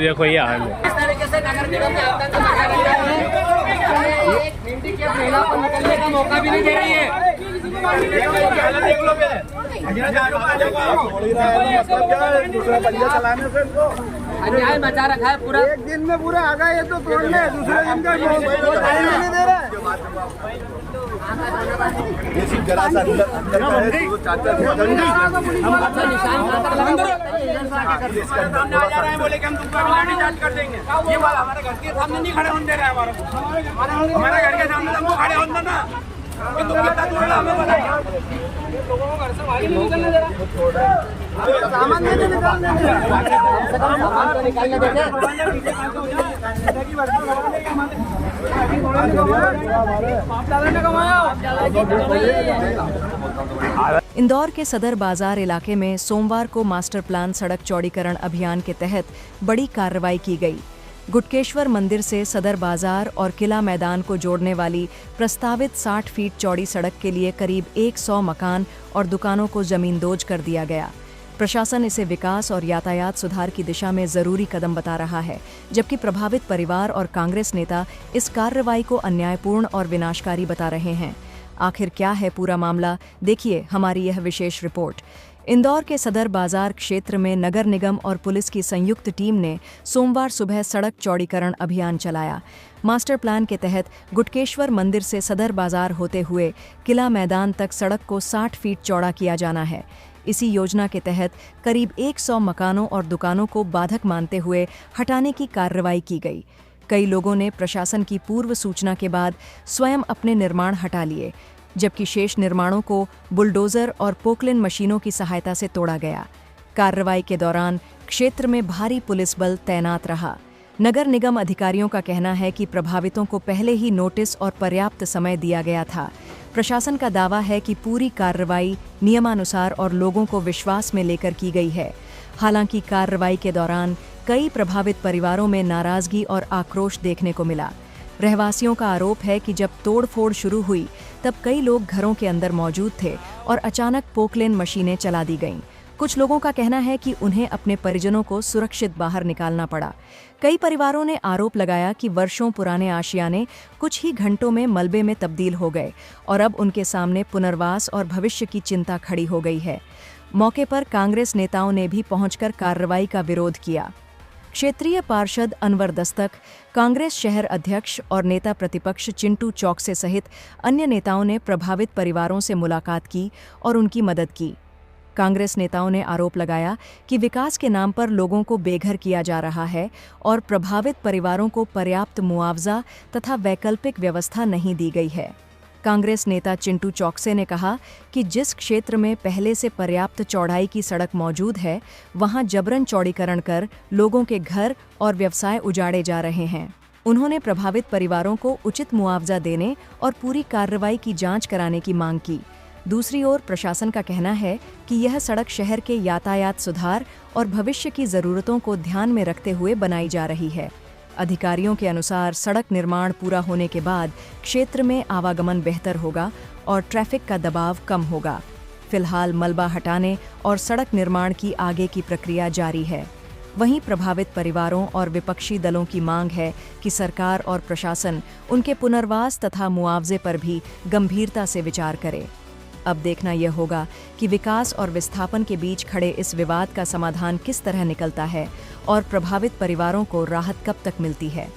देखो ये हाल है। इस तरीके से नगर निगम में आतंक मचा रखा है। एक मिनट की महिला को निकलने का मौका भी नहीं दे रही है। अन्याय मचा रखा है पूरा। एक दिन में पूरा आ गया, ये तो तोड़ ले, दूसरे दिन का नहीं दे रहा है। निशान सामने आ जा रहे हैं, बोले कि हम तुमको लाठी चार्ज कर देंगे। ये वाला हमारे घर के सामने नहीं खड़े होने दे रहे हैं। हमारे घर के सामने हमको खड़े होने ना, कि तुम कितना दूर है हमें बताइए। लोगों को घर से बाहर नहीं निकलने दे रहा, सामान देने निकालने दे रहा, सामान तो निकालने देते। इंदौर के सदर बाजार इलाके में सोमवार को मास्टर प्लान सड़क चौड़ीकरण अभियान के तहत बड़ी कार्रवाई की गई। गुटकेश्वर मंदिर से सदर बाजार और किला मैदान को जोड़ने वाली प्रस्तावित 60 फीट चौड़ी सड़क के लिए करीब 100 मकान और दुकानों को जमींदोज कर दिया गया। प्रशासन इसे विकास और यातायात सुधार की दिशा में जरूरी कदम बता रहा है, जबकि प्रभावित परिवार और कांग्रेस नेता इस कार्रवाई को अन्यायपूर्ण और विनाशकारी बता रहे हैं। आखिर क्या है पूरा मामला, देखिए हमारी यह विशेष रिपोर्ट। इंदौर के सदर बाजार क्षेत्र में नगर निगम और पुलिस की संयुक्त टीम ने सोमवार सुबह सड़क चौड़ीकरण अभियान चलाया। मास्टर प्लान के तहत गुटकेश्वर मंदिर से सदर बाजार होते हुए किला मैदान तक सड़क को 60 फीट चौड़ा किया जाना है। इसी योजना के तहत करीब 100 मकानों और दुकानों को बाधक मानते हुए हटाने की कार्रवाई की गई। कई लोगों ने प्रशासन की पूर्व सूचना के बाद स्वयं अपने निर्माण हटा लिए, जबकि शेष निर्माणों को बुलडोजर और पोकलिन मशीनों की सहायता से तोड़ा गया। कार्रवाई के दौरान क्षेत्र में भारी पुलिस बल तैनात रहा। नगर निगम अधिकारियों का कहना है कि प्रभावितों को पहले ही नोटिस और पर्याप्त समय दिया गया था। प्रशासन का दावा है कि पूरी कार्रवाई नियमानुसार और लोगों को विश्वास में लेकर की गई है। हालांकि कार्रवाई के दौरान कई प्रभावित परिवारों में नाराजगी और आक्रोश देखने को मिला। रहवासियों का आरोप है कि जब तोड़फोड़ शुरू हुई तब कई लोग घरों के अंदर मौजूद थे और अचानक पोकलेन मशीनें चला दी गईं। कुछ लोगों का कहना है कि उन्हें अपने परिजनों को सुरक्षित बाहर निकालना पड़ा। कई परिवारों ने आरोप लगाया कि वर्षों पुराने आशियाने कुछ ही घंटों में मलबे में तब्दील हो गए और अब उनके सामने पुनर्वास और भविष्य की चिंता खड़ी हो गई है। मौके पर कांग्रेस नेताओं ने भी पहुंचकर कार्रवाई का विरोध किया। क्षेत्रीय पार्षद अनवर दस्तक, कांग्रेस शहर अध्यक्ष और नेता प्रतिपक्ष चिंटू चौकसे सहित अन्य नेताओं ने प्रभावित परिवारों से मुलाकात की और उनकी मदद की। कांग्रेस नेताओं ने आरोप लगाया कि विकास के नाम पर लोगों को बेघर किया जा रहा है और प्रभावित परिवारों को पर्याप्त मुआवजा तथा वैकल्पिक व्यवस्था नहीं दी गई है। कांग्रेस नेता चिंटू चौकसे ने कहा कि जिस क्षेत्र में पहले से पर्याप्त चौड़ाई की सड़क मौजूद है, वहां जबरन चौड़ीकरण कर लोगों के घर और व्यवसाय उजाड़े जा रहे हैं। उन्होंने प्रभावित परिवारों को उचित मुआवजा देने और पूरी कार्रवाई की जांच कराने की मांग की। दूसरी ओर प्रशासन का कहना है कि यह सड़क शहर के यातायात सुधार और भविष्य की जरूरतों को ध्यान में रखते हुए बनाई जा रही है। अधिकारियों के अनुसार सड़क निर्माण पूरा होने के बाद क्षेत्र में आवागमन बेहतर होगा और ट्रैफिक का दबाव कम होगा। फिलहाल मलबा हटाने और सड़क निर्माण की आगे की प्रक्रिया जारी है। वहीं प्रभावित परिवारों और विपक्षी दलों की मांग है कि सरकार और प्रशासन उनके पुनर्वास तथा मुआवजे पर भी गंभीरता से विचार करे। अब देखना यह होगा कि विकास और विस्थापन के बीच खड़े इस विवाद का समाधान किस तरह निकलता है और प्रभावित परिवारों को राहत कब तक मिलती है।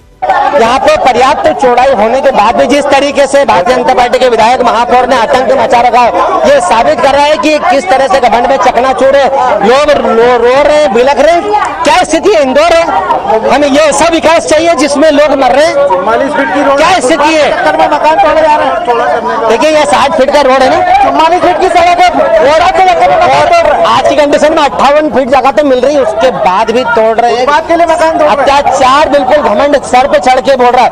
यहाँ पे पर्याप्त चौड़ाई होने के बाद भी जिस तरीके से भारतीय जनता पार्टी के विधायक महापौर ने आतंक मचा रखा है, ये साबित कर रहा है कि किस तरह से घमंड में चकनाचूर है। लोग रो रहे हैं, बिलख रहे हैं। क्या स्थिति है इंदौर है? हमें ये ऐसा विकास चाहिए जिसमें लोग मर रहे हैं। 44 फीट की रोड, क्या स्थिति है? मकान तोड़े जा रहे हैं। देखिए ये 60 फीट का रोड है ना, 44 फीट की सड़क है और आज की कंडीशन में 58 फीट जगह तो मिल रही है, उसके बाद भी तोड़ रहे हैं। अत्याचार बिल्कुल घमंड सर पे चढ़ के बोल रहा है।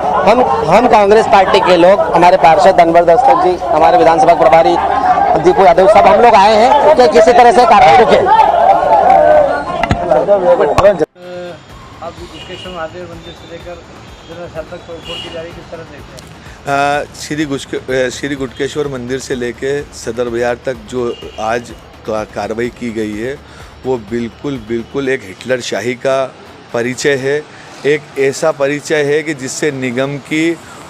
हम कांग्रेस पार्टी के लोग, हमारे पार्षद अनवर दस्तक जी, हमारे विधानसभा प्रभारी दीपू यादव, सब हम लोग आए हैं कि किसी तरह से कार्रवाई रुके। आप गुटकेश्वर महादेव मंदिर से लेकर तक तोड़फोड़ की जा रही, किस तरह देखते हैं? श्री गुटकेश्वर मंदिर से लेकर सदर बाजार तक जो आज कार्रवाई की गई है वो बिल्कुल एक हिटलर शाही का परिचय है, एक ऐसा परिचय है कि जिससे निगम की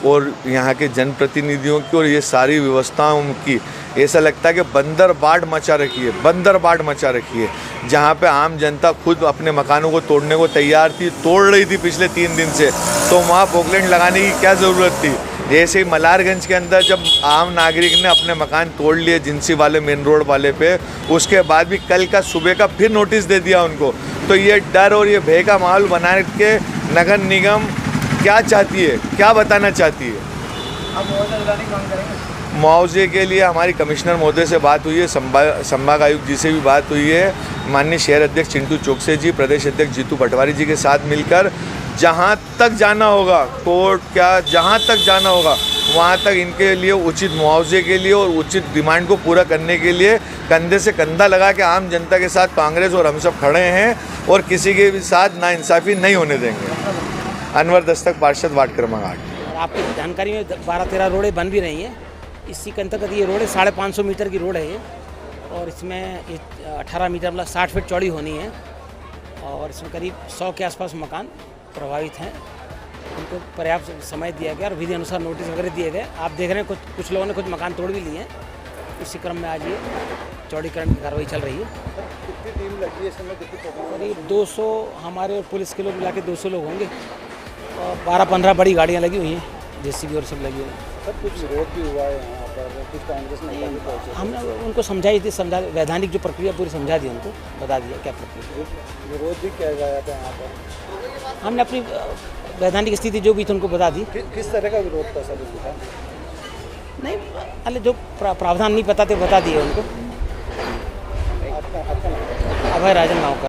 और यहाँ के जनप्रतिनिधियों की और ये सारी व्यवस्थाओं की ऐसा लगता है कि बंदर बाट मचा रखी है। जहाँ पे आम जनता खुद अपने मकानों को तोड़ने को तैयार थी, तोड़ रही थी पिछले 3 दिन से, तो वहाँ पोकलैंड लगाने की क्या ज़रूरत थी। जैसे ही मलारगंज के अंदर जब आम नागरिक ने अपने मकान तोड़ लिए जिंसी वाले मेन रोड वाले पे, उसके बाद भी कल का सुबह का फिर नोटिस दे दिया उनको। तो ये डर और ये भय का माहौल बना के नगर निगम क्या चाहती है, क्या बताना चाहती है। आप मुआवजा दिलाने की मांग करेंगे? मुआवजे के लिए हमारी कमिश्नर महोदय से बात हुई है, संभाग आयुक्त जी से भी बात हुई है, माननीय शहर अध्यक्ष चिंटू चोकसे जी, प्रदेश अध्यक्ष जीतू पटवारी जी के साथ मिलकर जहाँ तक जाना होगा कोर्ट, क्या जहाँ तक जाना होगा वहाँ तक इनके लिए उचित मुआवजे के लिए और उचित डिमांड को पूरा करने के लिए कंधे से कंधा लगा के आम जनता के साथ कांग्रेस और हम सब खड़े हैं और किसी के भी साथ नाइंसाफ़ी नहीं होने देंगे। अनवर दस्तक, पार्षद, वार्ड क्रमांक 8। आपकी जानकारी में 12-13 रोडें बन भी रही हैं। इसी के अंतर्गत ये रोड है 550 मीटर की रोड है ये, और इसमें 18 मीटर मतलब 60 फीट चौड़ी होनी है, और इसमें करीब 100 के आसपास मकान प्रभावित हैं। उनको पर्याप्त समय दिया गया और विधि अनुसार नोटिस वगैरह दिए गए। आप देख रहे हैं कुछ लोगों ने कुछ मकान तोड़ भी लिए हैं। इसी क्रम में आज ये चौड़ीकरण की कार्रवाई चल रही है। कितनी टीम लगी है इसमें? करीब 200 हमारे और पुलिस के लोग मिला के 200 लोग होंगे, और 12-15 बड़ी गाड़ियाँ लगी हुई हैं, जेसीबी और सब लगी हुई हैं। सर कुछ विरोध भी हुआ है यहाँ पर, कुछ कांग्रेस नेता भी पहुँचे। हमने उनको वैधानिक जो प्रक्रिया पूरी समझा दी, उनको बता दिया क्या प्रक्रिया। विरोध भी किया गया था यहाँ पर? हमने अपनी वैधानिक स्थिति जो भी थी उनको बता दी। किस तरह का विरोध था सर? नहीं, अरे जो प्रावधान नहीं पता थे बता दिए उनको। आपका अभय राजन नाव का।